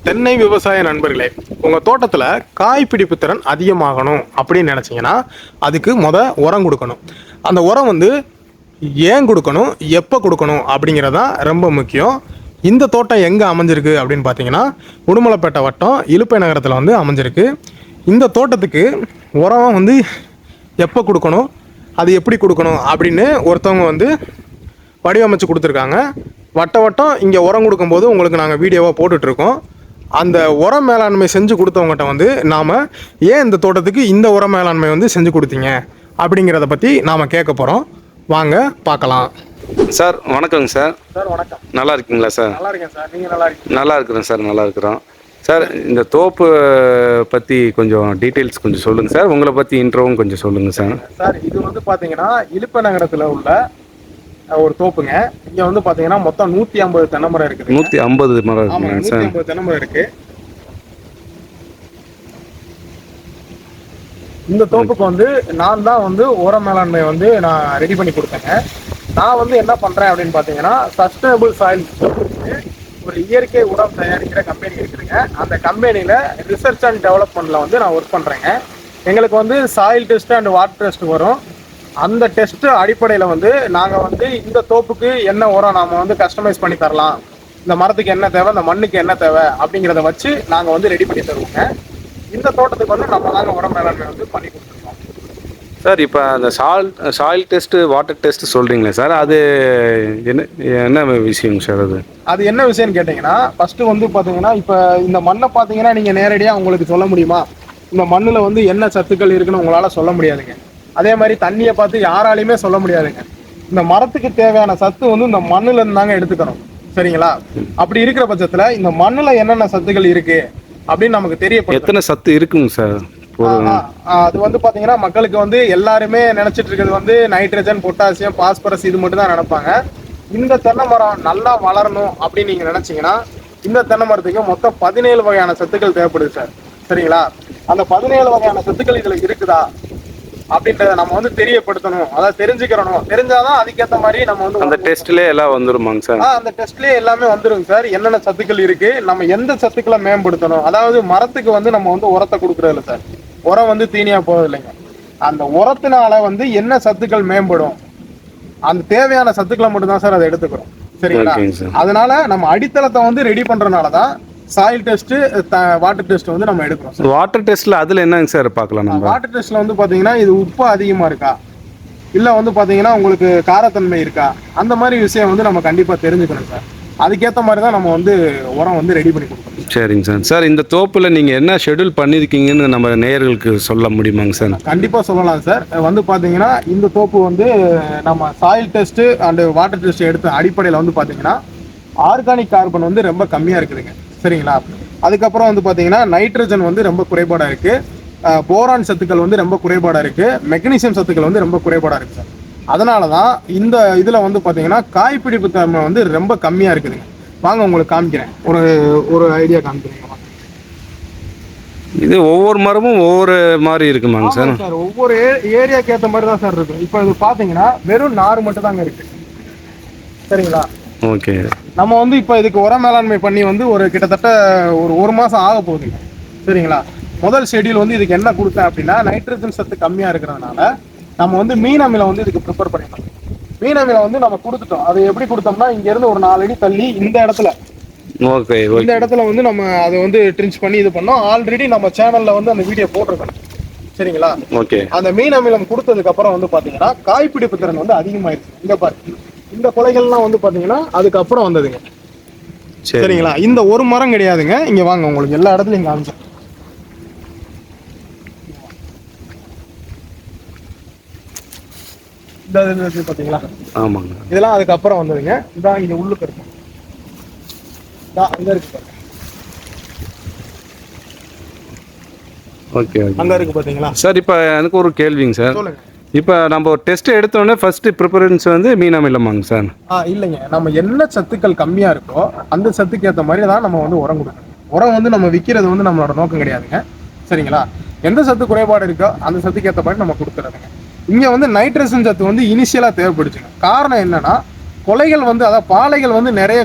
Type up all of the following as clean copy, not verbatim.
தென்னை விவசாய நண்பர்களே, உங்கள் தோட்டத்தில் காய் பிடிப்பு திறன் அதிகமாகணும் அப்படின்னு நினச்சிங்கன்னா அதுக்கு உரம் கொடுக்கணும். அந்த உரம் வந்து ஏன் கொடுக்கணும், எப்போ கொடுக்கணும் அப்படிங்கிறதான் ரொம்ப முக்கியம். இந்த தோட்டம் எங்கே அமைஞ்சிருக்கு அப்படின்னு பார்த்தீங்கன்னா உடுமலைப்பேட்டை வட்டம் இலுப்பை நகரத்தில் வந்து அமைஞ்சிருக்கு. இந்த தோட்டத்துக்கு உரம் வந்து எப்போ கொடுக்கணும், அது எப்படி கொடுக்கணும் அப்படின்னு ஒருத்தவங்க வந்து வடிவமைச்சு கொடுத்துருக்காங்க. வட்டம் இங்கே உரம் கொடுக்கும்போது உங்களுக்கு நாங்கள் வீடியோவாக போட்டுட்ருக்கோம். அந்த உர மேலாண்மை செஞ்சு கொடுத்தவங்ககிட்ட வந்து நாம் ஏன் இந்த தோட்டத்துக்கு இந்த உர மேலாண்மை வந்து செஞ்சு கொடுத்தீங்க அப்படிங்கிறத பற்றி நாம் கேட்க போகிறோம். வாங்க பார்க்கலாம். சார் வணக்கங்க சார். சார் வணக்கம். நல்லா இருக்கீங்களா சார்? நல்லா இருக்கேன் சார். நீங்கள் நல்லா இருக்கீங்க? நல்லா இருக்கிறேன் சார், நல்லா இருக்கிறோம் சார். இந்த தோப்பு பற்றி கொஞ்சம் டீட்டெயில்ஸ் கொஞ்சம் சொல்லுங்கள் சார். உங்களை பற்றி இன்ட்ரோவும் கொஞ்சம் சொல்லுங்கள் சார். சார் இது வந்து பார்த்தீங்கன்னா இலுப்பை நகரத்தில் உள்ள ஒரு தோப்புங்க. இங்க வந்து பாத்தீங்கன்னா மொத்தம் 150 தென்னை மரம் இருக்குது. 150 மரம் இருக்குங்க சார். 150 தென்னை மரம் இருக்கு. இந்த தோப்புக்கு வந்து நான் தான் வந்து உர மேலாண்மை வந்து நான் ரெடி பண்ணி கொடுத்தேங்க. நான் வந்து என்ன பண்றேன் அப்படின்னு பாத்தீங்கன்னா சஸ்டைனபிள் சாயில் ஒரு இயற்கை உரம் தயாரிக்கிற கம்பெனி இருக்குதுங்க. அந்த கம்பெனியில ரிசர்ச் அண்ட் டெவலப்மெண்ட்ல வந்து நான் ஒர்க் பண்றேங்க. எங்களுக்கு வந்து soil test and water test வரும். அந்த டெஸ்ட் அடிப்படையில் வந்து நாங்கள் வந்து இந்த தோப்புக்கு என்ன உரம் நாம் வந்து கஸ்டமைஸ் பண்ணி தரலாம், இந்த மரத்துக்கு என்ன தேவை, இந்த மண்ணுக்கு என்ன தேவை அப்படிங்கிறத வச்சு நாங்கள் வந்து ரெடி பண்ணி தருவோங்க. இந்த தோட்டத்துக்கு வந்து நம்ம தாங்க உரம் மேலாண்மை வந்து பண்ணி கொடுத்துருக்கோம் சார். இப்போ அந்த சாயில் டெஸ்ட்டு வாட்டர் டெஸ்ட்டு சொல்கிறீங்களே சார், அது என்ன விஷயங்க சார்? அது என்ன விஷயம்னு கேட்டிங்கன்னா ஃபஸ்ட்டு வந்து பார்த்தீங்கன்னா இப்போ இந்த மண்ணை பார்த்தீங்கன்னா நீங்கள் நேரடியாக உங்களுக்கு சொல்ல முடியுமா, இந்த மண்ணில் வந்து என்ன சத்துக்கள் இருக்குன்னு உங்களால் சொல்ல முடியாதுங்க. அதே மாதிரி தண்ணியை பார்த்து யாராலையுமே சொல்ல முடியாதுங்க. இந்த மரத்துக்கு தேவையான சத்து வந்து இந்த மண்ணுல இருந்தாங்க எடுத்துக்கணும். சரிங்களா? அப்படி இருக்கிற பட்சத்துல இந்த மண்ணுல என்னென்ன சத்துக்கள் இருக்கு அப்படின்னு நமக்கு தெரியப்படும். எத்தனை சத்து இருக்குங்க சார்? அது வந்து பாத்தீங்கன்னா மக்களுக்கு வந்து எல்லாருமே நினைச்சிட்டு இருக்கிறது வந்து நைட்ரஜன், பொட்டாசியம், பாஸ்பரஸ் இது மட்டும் தான் நினைப்பாங்க. இந்த தென்னை மரம் நல்லா வளரணும் அப்படின்னு நீங்க நினைச்சீங்கன்னா இந்த தென்னை மரத்துக்கு மொத்தம் 17 வகையான சத்துக்கள் தேவைப்படுது சார். சரிங்களா? அந்த 17 வகையான சத்துக்கள் இதுல இருக்குதா அப்படின்றத நம்ம வந்து தெரியப்படுத்தணும், அதாவது தெரிஞ்சுக்கிறணும். தெரிஞ்சாதான் அதுக்கேற்ற மாதிரி நம்ம வந்து அந்த டெஸ்ட்லேயே எல்லாம் வந்துருமாங்க சார்? அந்த டெஸ்ட்லேயே எல்லாமே வந்துருங்க சார். என்னென்ன சத்துக்கள் இருக்கு, நம்ம எந்த சத்துக்களை மேம்படுத்தணும். அதாவது மரத்துக்கு வந்து நம்ம வந்து உரத்தை கொடுக்குறது இல்லை சார். உரம் வந்து தீனியா போகிறது இல்லைங்க. அந்த உரத்தினால வந்து என்ன சத்துக்கள் மேம்படும், அந்த தேவையான சத்துக்களை மட்டும்தான் சார் அதை எடுத்துக்கிறோம். சரிங்களா? அதனால நம்ம அடித்தளத்தை வந்து ரெடி பண்றதுனாலதான் சாயில் டெஸ்ட், வாட்டர் டெஸ்ட் வந்து நம்ம எடுக்கிறோம். வாட்டர் டெஸ்ட்ல அதுல என்னங்க சார் பார்க்கலாம்? நம்ம வாட்டர் டெஸ்ட்ல வந்து பாத்தீங்கன்னா இது உப்பு அதிகமா இருக்கா, இல்ல வந்து பாத்தீங்கன்னா உங்களுக்கு காரத்தன்மை இருக்கா, அந்த மாதிரி விஷயம் வந்து நம்ம கண்டிப்பா தெரிஞ்சுக்கணும் சார். அதுக்கேற்ற மாதிரி தான் நம்ம வந்து உரம் வந்து ரெடி பண்ணி கொடுக்கணும். சரிங்க சார். சார் இந்த தோப்புல நீங்க என்ன ஷெட்யூல் பண்ணிருக்கீங்கன்னு நம்ம நேயர்களுக்கு சொல்ல முடியுமாங்க சார்? கண்டிப்பா சொல்லலாம் சார். வந்து பாத்தீங்கன்னா இந்த தோப்பு வந்து நம்ம soil test and water test எடுத்த அடிப்படையில் வந்து பாத்தீங்கன்னா ஆர்கானிக் கார்பன் வந்து ரொம்ப கம்மியா இருக்குதுங்க. சரிங்களா? அதுக்கப்புறம் வந்து பார்த்தீங்கன்னா நைட்ரஜன் வந்து ரொம்ப குறைபாடாக இருக்குது, போரான் சத்துக்கள் வந்து ரொம்ப குறைபாடாக இருக்குது, மெக்னீசியம் சத்துக்கள் வந்து ரொம்ப குறைபாடாக இருக்குது சார். அதனால தான் இந்த இதில் வந்து பார்த்தீங்கன்னா காய்பிடிப்பு தன்மை வந்து ரொம்ப கம்மியாக இருக்குதுங்க. வாங்க உங்களுக்கு காமிக்கிறேன், ஒரு ஐடியா காமிக்கிறேன். இது ஒவ்வொரு மரமும் ஒவ்வொரு மாதிரி இருக்குமாங்க சார்? சார் ஒவ்வொரு ஏரியாவுக்கு ஏற்ற மாதிரி தான் சார் இருக்கும். இப்போ இது பார்த்தீங்கன்னா வெறும் நார் மட்டும் தாங்க இருக்கு. சரிங்களா? ஓகே. நம்ம வந்து இப்போ இதுக்கு உர மேலாண்மை பண்ணி வந்து ஒரு கிட்டத்தட்ட ஒரு மாதம் ஆக போகுதுங்க. சரிங்களா? முதல் ஷெடியூல் வந்து இதுக்கு என்ன கொடுத்தேன் அப்படின்னா நைட்ரஜன் சத்து கம்மியாக இருக்கிறதுனால நம்ம வந்து மீன் அமிலம் வந்து இதுக்கு ப்ரிப்பேர் பண்ணிட்டோம். மீன் அமிலம் வந்து நம்ம கொடுத்துட்டோம். அது எப்படி கொடுத்தோம்னா இங்கேருந்து ஒரு 4 அடி தள்ளி இந்த இடத்துல, இந்த இடத்துல வந்து நம்ம அதை வந்து ட்ரின்ச் பண்ணி இது பண்ணோம். ஆல்ரெடி நம்ம சேனல்ல வந்து அந்த வீடியோ போட்டிருக்கோம். சரிங்களா? ஓகே. அந்த மீன் அமிலம் கொடுத்ததுக்கு அப்புறம் வந்து பாத்தீங்கன்னா காய்பிடிப்பு திறன் வந்து அதிகமாயிருச்சு. இங்க பாருங்க, இந்த கொலைகள்லாம் வந்து பாத்தீங்கன்னா அதுக்கப்புறம் வந்ததுங்க. சரிங்களா? இந்த ஒரு மரம் கிடையாதுங்க. இங்க வாங்க உங்களுக்கு எல்லா இடத்துலயும் காமிச்சேன். இந்த பாத்தீங்களா? ஆமாங்க. இதெல்லாம் அதுக்கப்புறம் வந்ததுங்க. இதான் இங்க உள்ளுக்கு இருக்கும், அங்க இருக்கு பாருங்க. ஓகே. அங்க இருக்கு பாத்தீங்களா சார்? இப்போ எனக்கு ஒரு கேள்விங்க சார். சொல்லுங்க. இப்போ நம்ம டெஸ்ட் எடுத்தோடனே ஃபர்ஸ்ட் ப்ரிஃபரன்ஸ் வந்து மீன் அமிலமாங்க சார்? இல்லைங்க, நம்ம என்ன சத்துக்கள் கம்மியாக இருக்கோ அந்த சத்துக்கு ஏற்ற மாதிரி தான் நம்ம வந்து உரம் கொடுக்கணும். உரம் வந்து நம்ம விற்கிறது வந்து நம்மளோட நோக்கம் கிடையாதுங்க. சரிங்களா? எந்த சத்து குறைபாடு இருக்கோ அந்த சத்துக்கு ஏற்ற மாதிரி நம்ம கொடுத்துறதுங்க. இங்கே வந்து நைட்ரஜன் சத்து வந்து இனிஷியலாக தேவைப்படுச்சுங்க. காரணம் என்னன்னா கொலைகள் வந்து, அதாவது பாலைகள் வந்து நிறைய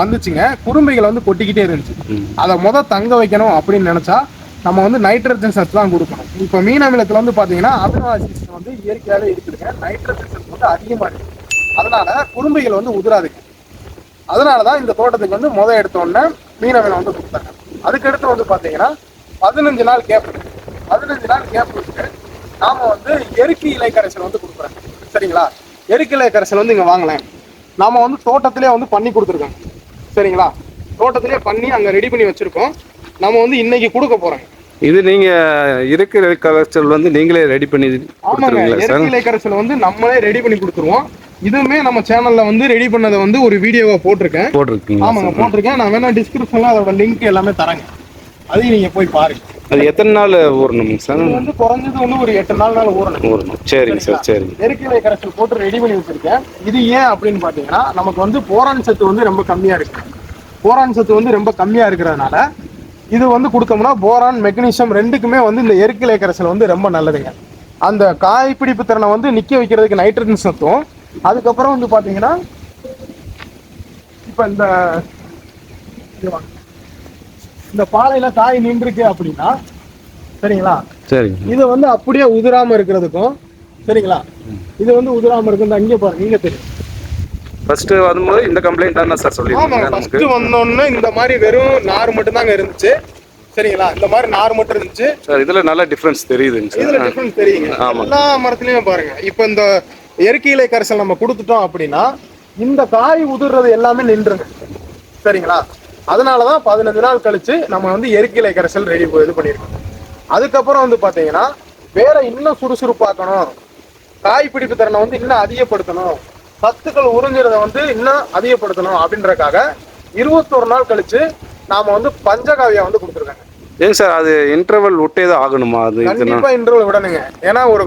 வந்துச்சுங்க, குரும்பைகள் வந்து கொட்டிக்கிட்டே இருந்துச்சு. அதை தங்க வைக்கணும் அப்படின்னு நினைச்சா நம்ம வந்து நைட்ரஜன் சத்து தான் கொடுக்கணும். இப்போ மீன் அமிலத்தில் வந்து பார்த்தீங்கன்னா அமினோ ஆசிட்ஸ் வந்து இயற்கையாகவே இருக்குதுங்க, நைட்ரஜன் சத்து வந்து அதிகமாக இருக்கு. அதனால குரும்பைகள் வந்து உதிராதுங்க. அதனால தான் இந்த தோட்டத்துக்கு வந்து எடுத்தோடனே மீன் அமிலம் வந்து கொடுத்தாங்க. அதுக்கடுத்து வந்து பார்த்தீங்கன்னா 15 நாள் கேப் இருக்கு. 15 நாள் கேப் இருக்கு. நாம வந்து எருக்கு இலை கரைசல் வந்து கொடுக்குறோம். சரிங்களா? எருக்கு இலை கரைசல் வந்து இங்கே வாங்கலாம். நாம வந்து தோட்டத்திலே வந்து பண்ணி கொடுத்துருக்கோம். சரிங்களா? தோட்டத்திலே பண்ணி அங்கே ரெடி பண்ணி வச்சிருக்கோம். நம்ம வந்து இன்னைக்கு கொடுக்க போறோம். இது நீங்க இருக்கிற கரைசல் வந்து நீங்களே ரெடி பண்ணி? ஆமாங்க, எருக்கு இலை கரைசல் வந்து நம்மளே ரெடி பண்ணி கொடுத்துருவோம். இதுவுமே நம்ம சேனல்ல வந்து ரெடி பண்ணதை வந்து ஒரு வீடியோவா போட்டிருக்கேன். ஆமாங்க, போட்டிருக்கேன். நான் வேணா டிஸ்கிரிப்ஷன்ல அதோட லிங்க் எல்லாமே தரேங்க, அதையும் நீங்க போய் பாருங்க. அது எத்தனை நாள் ஊறணும் சார்? இது வந்து குறைஞ்சது வந்து ஒரு 8 நாள் ஊறணும். சரிங்க சார், சரி. எருக்கு இலை கரைசல் போட்டு ரெடி பண்ணி வச்சிருக்கேன். இது ஏன் அப்படின்னு பாத்தீங்கன்னா நமக்கு வந்து போரான் சத்து வந்து ரொம்ப கம்மியா இருக்கு. போரான் சத்து வந்து ரொம்ப கம்மியா இருக்கிறதுனால இது வந்து கொடுத்தோம்னா போரான் மெக்னீசியம் ரெண்டுக்குமே வந்து இந்த எருக்கு இலை கரைசல் வந்து ரொம்ப நல்லதுங்க. அந்த காய் பிடிப்பு திறனை வந்து நிக்க வைக்கிறதுக்கு நைட்ரஜன் சத்தும், அதுக்கப்புறம் வந்து பாத்தீங்கன்னா இப்ப இந்த பாலையில காய் நின்றுருக்கு அப்படின்னா, சரிங்களா, சரிங்க, இது வந்து அப்படியே உதிராம இருக்கிறதுக்கும், சரிங்களா, இது வந்து உதிராம இருக்கு. அங்கே பாருங்க, இங்க தெரியும். ஃபர்ஸ்ட் வரும்போது இந்த கம்ப்ளைண்ட் தானே சார் சொல்லிருக்கீங்க? ஆமா, ஃபர்ஸ்ட் வந்தோன்னே இந்த மாதிரி வெறும் நார் மட்டும் தாங்க இருந்துச்சு. சரிங்களா, இந்த மாதிரி நார் மட்டும் இருந்துச்சு சார். இதுல நல்ல டிஃபரன்ஸ் தெரியுதுங்க சார். இதுல டிஃபரன்ஸ் தெரியுங்க. எல்லா மரத்துலயும் பாருங்க. இப்போ இந்த இயற்கை இலை கரைசல் நம்ம கொடுத்துட்டோம் அப்படின்னா இந்த காய் உதிர்றது எல்லாமே நின்றுங்க. சரிங்களா, அதனாலதான் 15 நாள் கழிச்சு நம்ம வந்து இயற்கை இலை கரைசல் ரெடி இது பண்ணிருக்கோம். அதுக்கப்புறம் வந்து பாத்தீங்கன்னா வேற இன்னும் சுறுசுறுப்பாக்கணும், காய் பிடிப்பு திறனை வந்து இன்னும் அதிகப்படுத்தணும், சத்துக்கள் உறிஞ்சுறத வந்து இன்னும் அதிகப்படுத்தணும் அப்படின்றக்காக 21 நாள் கழிச்சு நாம வந்து பஞ்சகாவியா வந்து கொடுத்துருக்காங்க. ஏங்க சார், அது இன்டர்வல் விட்டே தான் ஆகணுமா? அது கண்டிப்பா இன்டர்வல் விடணுங்க. ஏன்னா ஒரு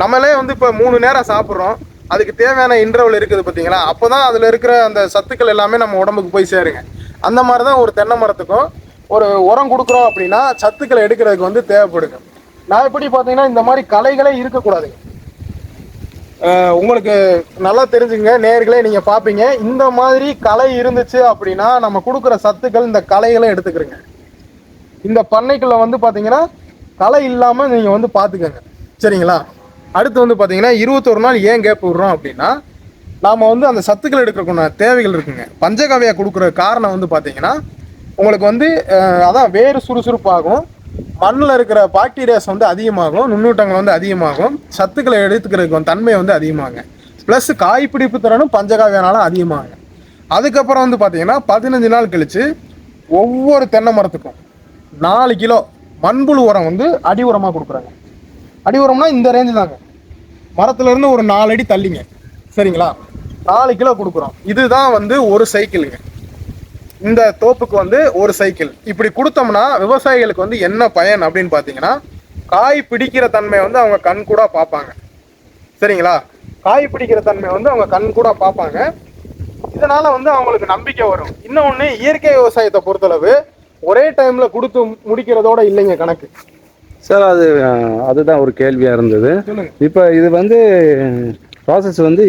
நம்மளே வந்து இப்ப 3 நேரம் சாப்பிட்றோம், அதுக்கு தேவையான இன்டர்வல் இருக்குது பார்த்தீங்களா? அப்போதான் அதுல இருக்கிற அந்த சத்துக்கள் எல்லாமே நம்ம உடம்புக்கு போய் சேருங்க. அந்த மாதிரி தான் ஒரு தென்னை மரத்துக்கும் ஒரு உரம் கொடுக்குறோம் அப்படின்னா சத்துக்களை எடுக்கிறதுக்கு வந்து தேவைப்படுங்க. நான் எப்படி பார்த்தீங்கன்னா இந்த மாதிரி களைகளே இருக்கக்கூடாதுங்க. உங்களுக்கு நல்லா தெரிஞ்சுங்க நேயர்களே, நீங்க பாப்பீங்க இந்த மாதிரி களை இருந்துச்சு அப்படின்னா நம்ம கொடுக்குற சத்துக்கள் இந்த களைகளை எடுத்துக்கிறங்க. இந்த பண்ணைக்குள்ள வந்து பாத்தீங்கன்னா களை இல்லாம நீங்க வந்து பாத்துக்கங்க. சரிங்களா, அடுத்து வந்து பாத்தீங்கன்னா 21 நாள் ஏன் கேப் விடுறோம் அப்படின்னா நாம வந்து அந்த சத்துக்கள் எடுக்கிறதுக்குள்ள தேவைகள் இருக்குங்க. பஞ்சகாவியா கொடுக்குற காரணம் வந்து பாத்தீங்கன்னா உங்களுக்கு வந்து அதான் வேறு சுறுசுறுப்பாகும், மண்ணில் இருக்கிற பாக்டீரியாஸ் வந்து அதிகமாகும், நுண்ணூட்டங்கள் வந்து அதிகமாகும், சத்துக்களை எடுத்துக்கிறதுக்கு தன்மை வந்து அதிகமாகும், ப்ளஸ் காய்பிடிப்பு திறனும் பஞ்சகாவியானாலும் அதிகமாகும். அதுக்கப்புறம் வந்து பார்த்தீங்கன்னா 15 நாள் கழிச்சு ஒவ்வொரு தென்னை மரத்துக்கும் 4 கிலோ மண்புழு உரம் வந்து அடி உரமாக கொடுக்குறாங்க. அடி உரம்னா இந்த ரேஞ்சு தாங்க, மரத்துலேருந்து ஒரு 4 அடி தள்ளிங்க. சரிங்களா, 4 கிலோ கொடுக்குறோம். இதுதான் வந்து ஒரு சைக்கிளுங்க. இந்த தோப்புக்கு வந்து ஒரு சைக்கிள் இப்படி கொடுத்தோம்னா விவசாயிகளுக்கு வந்து என்ன பயன் அப்படின்னு பார்த்தீங்கன்னா காய் பிடிக்கிற தன்மை வந்து அவங்க கண் கூட பார்ப்பாங்க. சரிங்களா, காய் பிடிக்கிற தன்மை வந்து அவங்க கண் கூட பார்ப்பாங்க. இதனால வந்து அவங்களுக்கு நம்பிக்கை வரும். இன்னொன்று, இயற்கை விவசாயத்தை பொறுத்தளவு ஒரே டைம்ல கொடுத்து முடிக்கிறதோட இல்லைங்க கணக்கு சார். அதுதான் ஒரு கேள்வியா இருந்தது. இப்போ இது வந்து ப்ராசஸ் வந்து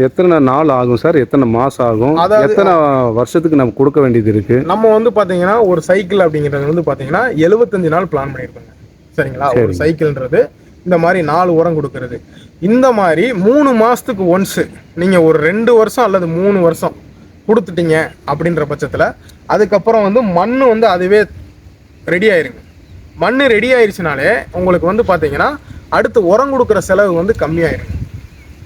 எத்தனை நாள் ஆகும் சார்? எத்தனை மாதம் ஆகும்? எத்தனை வருஷத்துக்கு நம்ம கொடுக்க வேண்டியது இருக்கு? நம்ம வந்து பார்த்தீங்கன்னா ஒரு சைக்கிள் அப்படிங்கிறது வந்து பார்த்தீங்கன்னா 75 நாள் பிளான் பண்ணியிருப்பாங்க. சரிங்களா, ஒரு சைக்கிள்ன்றது இந்த மாதிரி 4 உரம் கொடுக்கறது. இந்த மாதிரி 3 மாதத்துக்கு ஒன்ஸு நீங்கள் ஒரு 2 வருஷம் அல்லது 3 வருஷம் கொடுத்துட்டீங்க அப்படின்ற பட்சத்தில் அதுக்கப்புறம் வந்து மண் வந்து அதுவே ரெடி ஆயிருங்க. மண் ரெடி ஆயிடுச்சுனாலே உங்களுக்கு வந்து பார்த்தீங்கன்னா அடுத்து உரம் கொடுக்குற செலவு வந்து கம்மியாயிருங்க.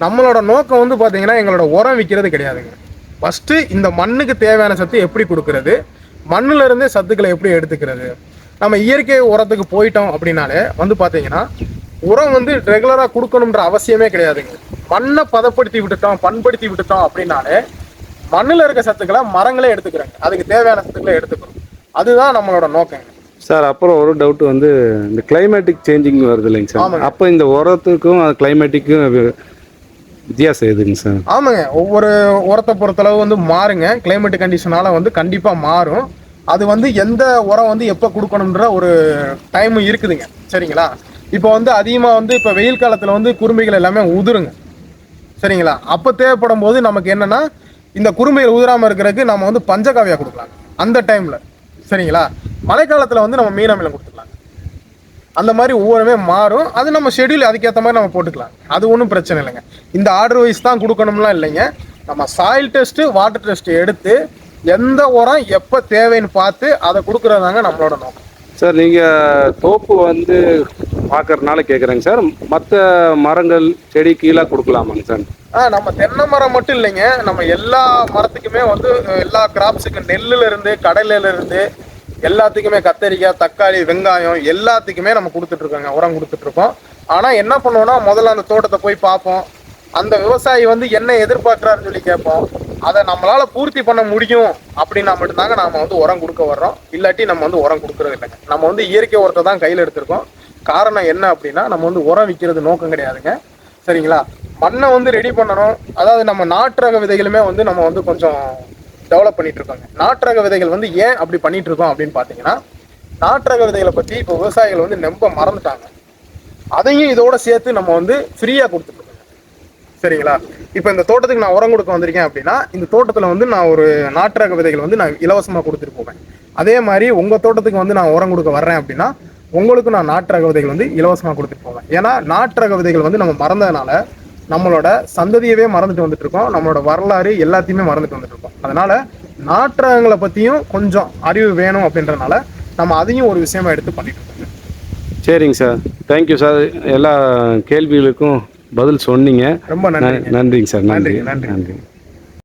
நம்மளோட நோக்கம் வந்து பார்த்தீங்கன்னா எங்களோட உரம் விற்கிறது கிடையாதுங்க. ஃபஸ்ட்டு இந்த மண்ணுக்கு தேவையான சத்து எப்படி கொடுக்கறது, மண்ணில் இருந்தே சத்துக்களை எப்படி எடுத்துக்கிறது. நம்ம இயற்கை உரத்துக்கு போயிட்டோம் அப்படின்னாலே வந்து பார்த்தீங்கன்னா உரம் வந்து ரெகுலராக கொடுக்கணுன்ற அவசியமே கிடையாதுங்க. மண்ணை பதப்படுத்தி விட்டுட்டோம், பண்படுத்தி விட்டுட்டோம் அப்படின்னாலே மண்ணில் இருக்க சத்துக்களை மரங்களே எடுத்துக்கிறாங்க, அதுக்கு தேவையான சத்துக்களை எடுத்துக்கிறோம். அதுதான் நம்மளோட நோக்கங்க சார். அப்புறம் ஒரு டவுட் வந்து இந்த கிளைமேட்டிக் சேஞ்சிங் வருது இல்லைங்க சார்? அப்போ இந்த உரத்துக்கும் கிளைமேட்டிக்கும் வித்தியாசம் எதுங்க சார்? ஆமாங்க, ஒவ்வொரு உரத்தை பொறுத்தளவு வந்து மாறுங்க. கிளைமேட் கண்டிஷனால வந்து கண்டிப்பாக மாறும். அது வந்து எந்த உரம் வந்து எப்போ கொடுக்கணுன்ற ஒரு டைம் இருக்குதுங்க. சரிங்களா, இப்போ வந்து அதிகமாக வந்து இப்போ வெயில் காலத்தில் வந்து குருமைகள் எல்லாமே உதிருங்க. சரிங்களா, அப்போ தேவைப்படும் போது நமக்கு என்னென்னா இந்த குறும்பயிர் உதிராமல் இருக்கிறதுக்கு நம்ம வந்து பஞ்சகாவியா கொடுக்கலாம் அந்த டைமில். சரிங்களா? மழைக்காலத்தில் வந்து நம்ம மீன் அமிலம் கொடுத்துக்கலாம். அந்த மாதிரி ஒவ்வொருமே மாறும். அது நம்ம ஷெடியூல் அதுக்கேற்ற மாதிரி நம்ம போட்டுக்கலாம். அது ஒன்றும் பிரச்சனை இல்லைங்க. இந்த ஆர்டர் வைஸ் தான் கொடுக்கணும்லாம் இல்லைங்க. நம்ம சாயில் டெஸ்ட்டு, வாட்டர் டெஸ்ட்டு எடுத்து எந்த உரம் எப்போ தேவைன்னு பார்த்து அதை கொடுக்குறதாங்க நம்மளோட நோக்கம். சார் நீங்கள் தோப்பு வந்து பார்க்கறதுனால கேட்குறேங்க சார், மற்ற மரங்கள் செடி கீழே கொடுக்கலாமாங்க சார்? நம்ம தென்னை மரம் மட்டும் இல்லைங்க, நம்ம எல்லா மரத்துக்குமே வந்து எல்லா கிராப்ஸுக்கு நெல்லுல இருந்து கடலையில இருந்து எல்லாத்துக்குமே கத்தரிக்காய், தக்காளி, வெங்காயம் எல்லாத்துக்குமே நம்ம கொடுத்துட்ருக்கோங்க, உரம் கொடுத்துட்ருக்கோம். ஆனால் என்ன பண்ணுவோம்னா முதல்ல அந்த தோட்டத்தை போய் பார்ப்போம். அந்த விவசாயி வந்து என்ன எதிர்பார்க்குறாருன்னு சொல்லி கேட்போம். அதை நம்மளால பூர்த்தி பண்ண முடியும் அப்படின்னா மட்டும்தாங்க நாம வந்து உரம் கொடுக்க வர்றோம். இல்லாட்டி நம்ம வந்து உரம் கொடுக்கறது இல்லைங்க. நம்ம வந்து இயற்கை உரத்தை தான் கையில் எடுத்திருக்கோம். காரணம் என்ன அப்படின்னா நம்ம வந்து உரம் விற்கிறது நோக்கம் கிடையாதுங்க. சரிங்களா? மண்ணை வந்து ரெடி பண்ணணும். அதாவது நம்ம நாட்டு ரக விதைகளுமே வந்து நம்ம வந்து கொஞ்சம் டெவலப் பண்ணிட்டு இருக்கோங்க. நாட்டு ரக விதைகள் வந்து ஏன் அப்படி பண்ணிட்டு இருக்கோம் அப்படின்னு பார்த்தீங்கன்னா, நாட்டு ரக விதைகளை பற்றி இப்போ விவசாயிகள் வந்து ரொம்ப மறந்துட்டாங்க. அதையும் இதோட சேர்த்து நம்ம வந்து ஃப்ரீயாக கொடுத்துருக்கோம். சரிங்களா? இப்போ இந்த தோட்டத்துக்கு நான் உரம் கொடுக்க வந்திருக்கேன் அப்படின்னா, இந்த தோட்டத்தில் வந்து நான் ஒரு நாட்டு ரக விதைகள் வந்து நான் இலவசமாக கொடுத்துட்டு போவேன். அதே மாதிரி உங்கள் தோட்டத்துக்கு வந்து நான் உரம் கொடுக்க வர்றேன் அப்படின்னா உங்களுக்கு நான் நாட்டு ரக விதைகள் வந்து இலவசமாக கொடுத்துட்டு போவேன். ஏன்னா நாட்டு ரக விதைகள் வந்து நம்ம மறந்ததுனால நம்மளோட சந்ததியவே மறந்துட்டு வந்துட்டு இருக்கோம். நம்மளோட வரலாறு எல்லாத்தையுமே மறந்துட்டு வந்துட்டு இருக்கோம். அதனால நாட்டு ரகங்களை பற்றியும் கொஞ்சம் அறிவு வேணும் அப்படின்றதுனால நம்ம அதையும் ஒரு விஷயமா எடுத்து பண்ணிட்டு இருக்கோம். சரிங்க சார், தேங்க்யூ சார். எல்லா கேள்விகளுக்கும் பதில் சொன்னீங்க. ரொம்ப நன்றி. நன்றிங்க சார். நன்றி நன்றி. நன்றி.